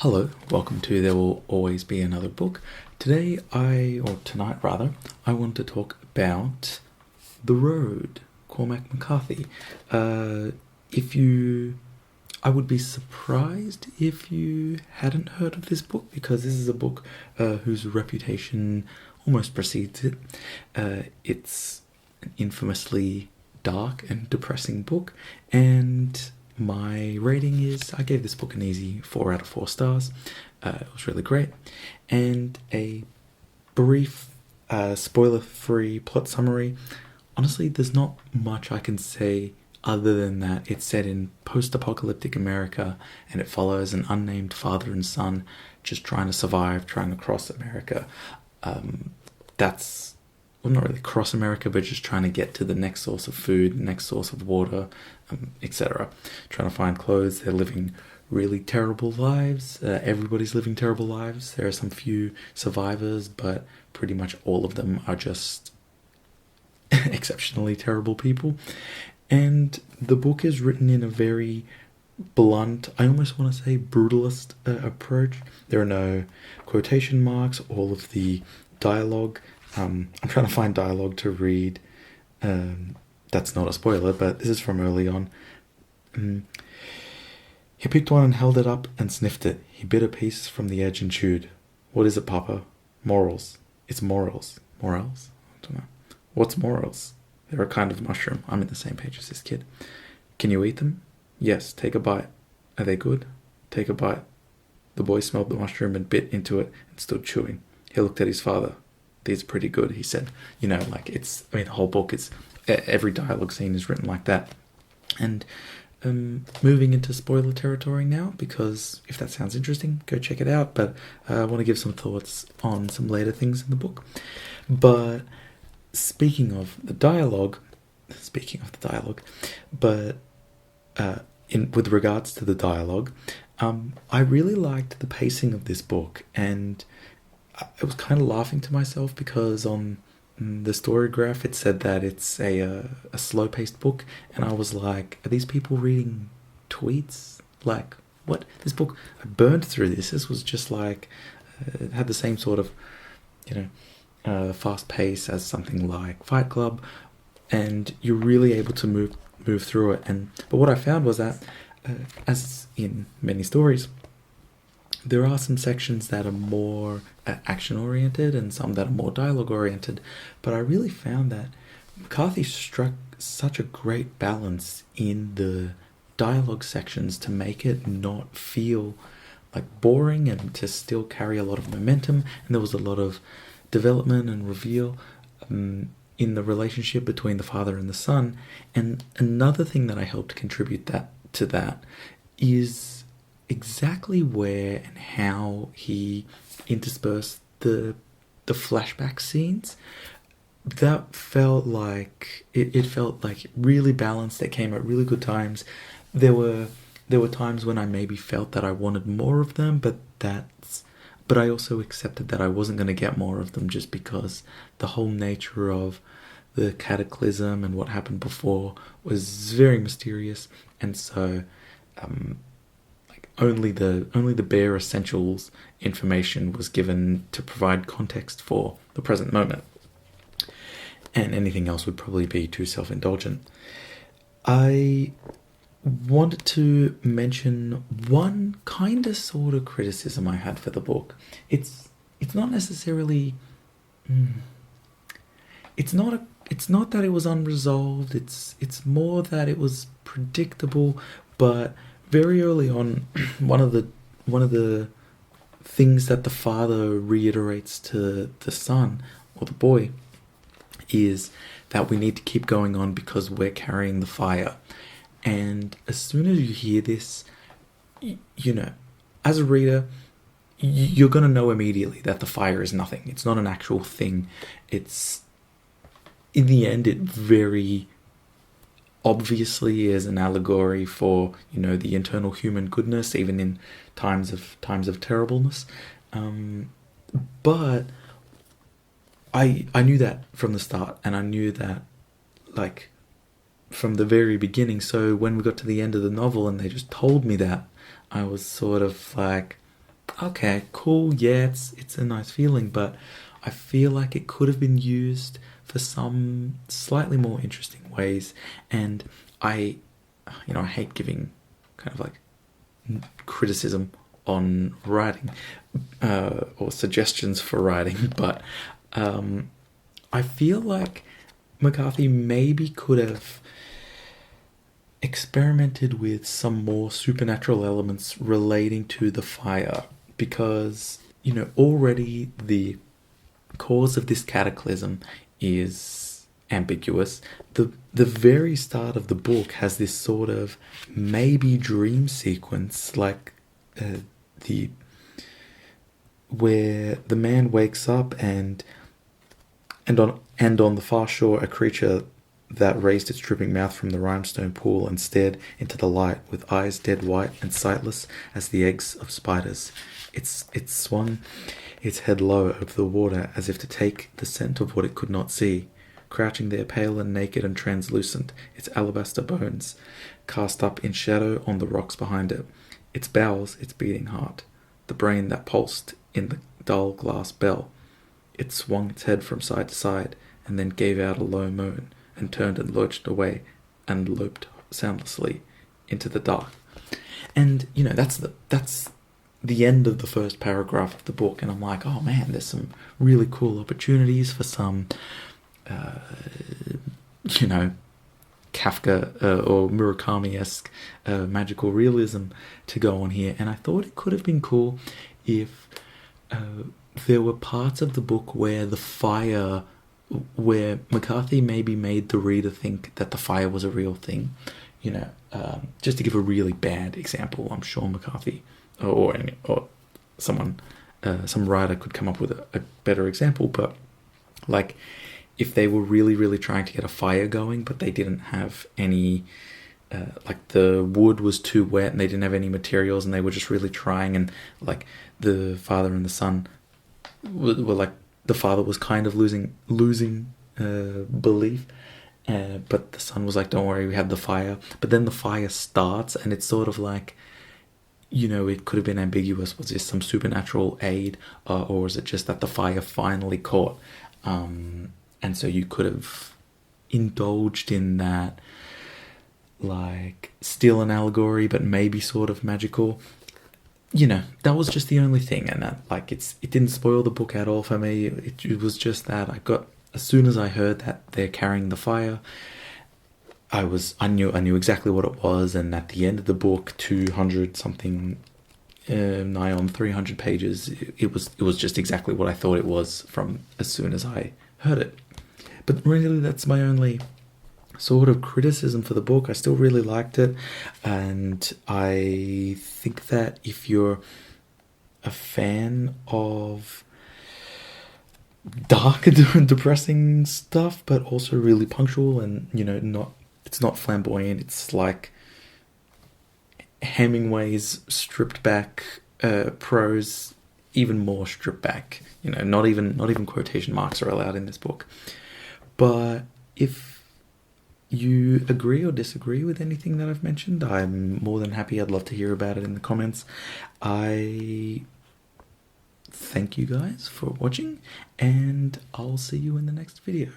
Hello, welcome to There Will Always Be Another Book. Tonight I want to talk about The Road, Cormac McCarthy. I would be surprised if you hadn't heard of this book, because this is a book whose reputation almost precedes it. It's an infamously dark and depressing book, and my rating is, I gave this book an easy 4 out of 4 stars. It was really great. And a brief, spoiler-free plot summary. Honestly, there's not much I can say other than that it's set in post-apocalyptic America, and it follows an unnamed father and son just trying to survive, trying to cross America. Not really cross America, but just trying to get to the next source of food, next source of water, etc. Trying to find clothes. They're living really terrible lives. Everybody's living terrible lives. There are some few survivors, but pretty much all of them are just exceptionally terrible people. And the book is written in a very blunt, I almost want to say brutalist approach. There are no quotation marks. All of the dialogue, I'm trying to find dialogue to read. That's not a spoiler, but this is from early on. He picked one and held it up and sniffed it. He bit a piece from the edge and chewed. What is it, Papa? Morals. It's morals. Morals? I don't know. What's morals? They're a kind of mushroom. I'm in the same page as this kid. Can you eat them? Yes, take a bite. Are they good? Take a bite. The boy smelled the mushroom and bit into it and stood chewing. He looked at his father. These are pretty good, he said. The whole book is, every dialogue scene is written like that. And moving into spoiler territory now, because if that sounds interesting, go check it out. But I want to give some thoughts on some later things in the book. But speaking of the dialogue, with regards to the dialogue, I really liked the pacing of this book, and I was kind of laughing to myself because on the story graph it said that it's a slow-paced book, and I was like, are these people reading tweets? Like, what? This book, I burned through this. This was just like, it had the same sort of, fast pace as something like Fight Club, and you're really able to move through it. But what I found was that, as in many stories, there are some sections that are more action-oriented and some that are more dialogue-oriented, but I really found that McCarthy struck such a great balance in the dialogue sections to make it not feel like boring and to still carry a lot of momentum, and there was a lot of development and reveal in the relationship between the father and the son. And another thing that I helped contribute to that is exactly where and how he interspersed the flashback scenes. That felt like it felt like really balanced. They came at really good times. There were times when I maybe felt that I wanted more of them, but I also accepted that I wasn't going to get more of them, just because the whole nature of the cataclysm and what happened before was very mysterious, and so only the bare essentials information was given to provide context for the present moment, and anything else would probably be too self-indulgent. I wanted to mention one kind of sort of criticism I had for the book. It's not necessarily it's not that it was unresolved. It's more that it was predictable. But very early on, one of the things that the father reiterates to the son, or the boy, is that we need to keep going on because we're carrying the fire. And as soon as you hear this, as a reader, you're going to know immediately that the fire is nothing. It's not an actual thing. It's, in the end, it very obviously is an allegory for, the internal human goodness, even in times of terribleness. But I knew that from the start, and I knew that, from the very beginning. So when we got to the end of the novel and they just told me that, I was sort of like, okay, cool, yeah, it's a nice feeling, but I feel like it could have been used for some slightly more interesting ways. And I, I hate giving kind of like criticism on writing, or suggestions for writing, but I feel like McCarthy maybe could have experimented with some more supernatural elements relating to the fire, because already the cause of this cataclysm is ambiguous. The very start of the book has this sort of maybe dream sequence, like the where the man wakes up and on the far shore a creature that raised its dripping mouth from the limestone pool and stared into the light with eyes dead white and sightless as the eggs of spiders. It swung its head low over the water as if to take the scent of what it could not see, crouching there pale and naked and translucent, its alabaster bones cast up in shadow on the rocks behind it, its bowels its beating heart, the brain that pulsed in the dull glass bell. It swung its head from side to side and then gave out a low moan and turned and lurched away and loped soundlessly into the dark. And that's the end of the first paragraph of the book, and I'm like, oh man, there's some really cool opportunities for some Kafka or Murakami-esque magical realism to go on here. And I thought it could have been cool if there were parts of the book where McCarthy maybe made the reader think that the fire was a real thing. Just to give a really bad example, I'm sure McCarthy or someone, some writer could come up with a better example, but like if they were really, really trying to get a fire going, but they didn't have any, like the wood was too wet and they didn't have any materials and they were just really trying, and like the father and the son were like, the father was kind of losing belief, but the son was like, don't worry, we have the fire. But then the fire starts and it's sort of like, it could have been ambiguous. Was this some supernatural aid, or is it just that the fire finally caught? And so you could have indulged in that, like, still an allegory, but maybe sort of magical. That was just the only thing, and that, like, it didn't spoil the book at all for me. It was just that as soon as I heard that they're carrying the fire, I knew exactly what it was, and at the end of the book, 200 something, nigh on 300 pages, it was just exactly what I thought it was from as soon as I heard it. But really, that's my only sort of criticism for the book. I still really liked it, and I think that if you're a fan of dark and depressing stuff, but also really punctual and it's not flamboyant, it's like Hemingway's stripped back prose, even more stripped back. Not even quotation marks are allowed in this book. But if you agree or disagree with anything that I've mentioned, I'm more than happy. I'd love to hear about it in the comments. I thank you guys for watching, and I'll see you in the next video.